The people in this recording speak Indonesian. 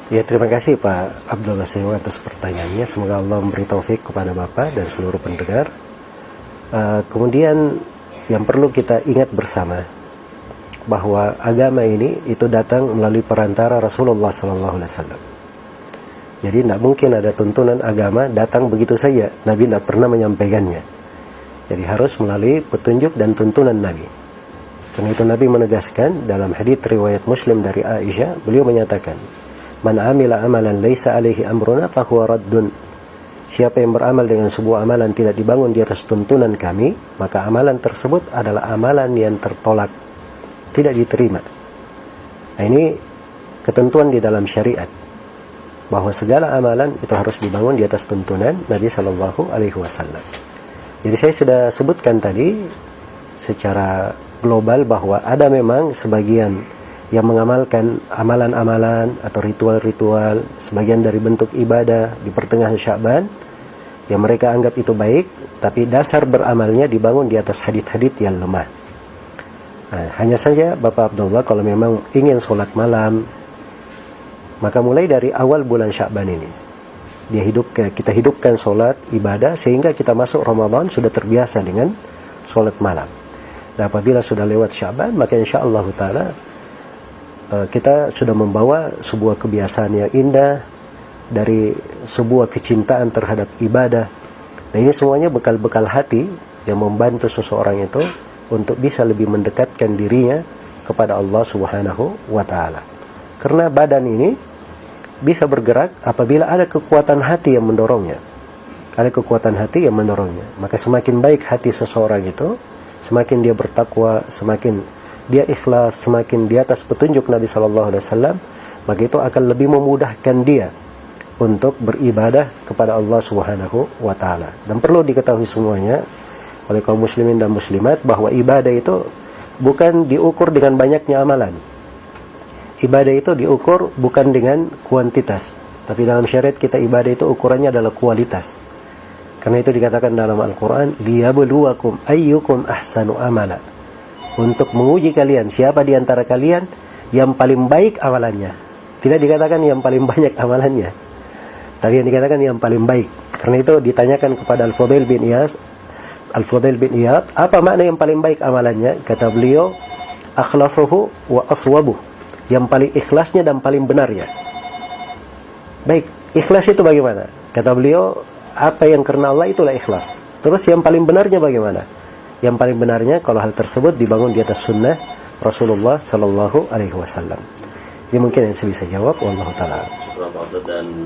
Ya, terima kasih Pak Abdullah Sewa atas pertanyaannya. Semoga Allah memberi taufik kepada Bapak dan seluruh pendengar. Kemudian yang perlu kita ingat bersama bahwa agama ini itu datang melalui perantara Rasulullah SAW. Jadi tidak mungkin ada tuntunan agama datang begitu saja. Nabi tidak pernah menyampaikannya. Jadi harus melalui petunjuk dan tuntunan Nabi. Karena itu Nabi menegaskan dalam hadits riwayat Muslim dari Aisyah, beliau menyatakan, "Man amila amalan laisa alaihi amruna fahuwa raddun." Siapa yang beramal dengan sebuah amalan tidak dibangun di atas tuntunan kami, maka amalan tersebut adalah amalan yang tertolak, tidak diterima. Nah, ini ketentuan di dalam syariat bahwa segala amalan itu harus dibangun di atas tuntunan Nabi Shallallahu Alaihi Wasallam. Jadi saya sudah sebutkan tadi secara global bahwa ada memang sebagian yang mengamalkan amalan-amalan atau ritual-ritual sebagian dari bentuk ibadah di pertengahan Sya'ban yang mereka anggap itu baik, tapi dasar beramalnya dibangun di atas hadits-hadits yang lemah. Nah, hanya saja Bapak Abdullah, kalau memang ingin sholat malam, maka mulai dari awal bulan Sya'ban ini kita hidupkan sholat ibadah sehingga kita masuk Ramadan sudah terbiasa dengan sholat malam. Dan apabila sudah lewat Sya'ban, maka insyaAllah ta'ala kita sudah membawa sebuah kebiasaan yang indah dari sebuah kecintaan terhadap ibadah. Dan ini semuanya bekal-bekal hati yang membantu seseorang itu untuk bisa lebih mendekatkan dirinya kepada Allah Subhanahu wa ta'ala. Karena badan ini bisa bergerak apabila ada kekuatan hati yang mendorongnya. Ada kekuatan hati yang mendorongnya. Maka semakin baik hati seseorang itu, semakin dia bertakwa, semakin dia ikhlas, semakin di atas petunjuk Nabi SAW, maka itu akan lebih memudahkan dia untuk beribadah kepada Allah Subhanahu wa ta'ala. Dan perlu diketahui semuanya oleh kaum muslimin dan muslimat bahwa ibadah itu bukan diukur dengan banyaknya amalan. Ibadah itu diukur bukan dengan kuantitas, tapi dalam syariat kita ibadah itu ukurannya adalah kualitas. Karena itu dikatakan dalam Al-Quran, liyabluwakum ayyukum ahsanu amala. Untuk menguji kalian, siapa di antara kalian yang paling baik amalannya. Tidak dikatakan yang paling banyak amalannya, tapi yang dikatakan yang paling baik. Karena itu ditanyakan kepada Al-Fudail bin Iyad, apa makna yang paling baik amalannya? Kata beliau, akhlasuhu wa aswabuh. Yang paling ikhlasnya dan paling benarnya. Baik, ikhlas itu bagaimana? Kata beliau, apa yang karena Allah itulah ikhlas. Terus yang paling benarnya bagaimana? Yang paling benarnya kalau hal tersebut dibangun di atas sunnah Rasulullah Sallallahu Alaihi Wasallam. Ini mungkin yang saya bisa jawab. Wallahu ta'ala. Dan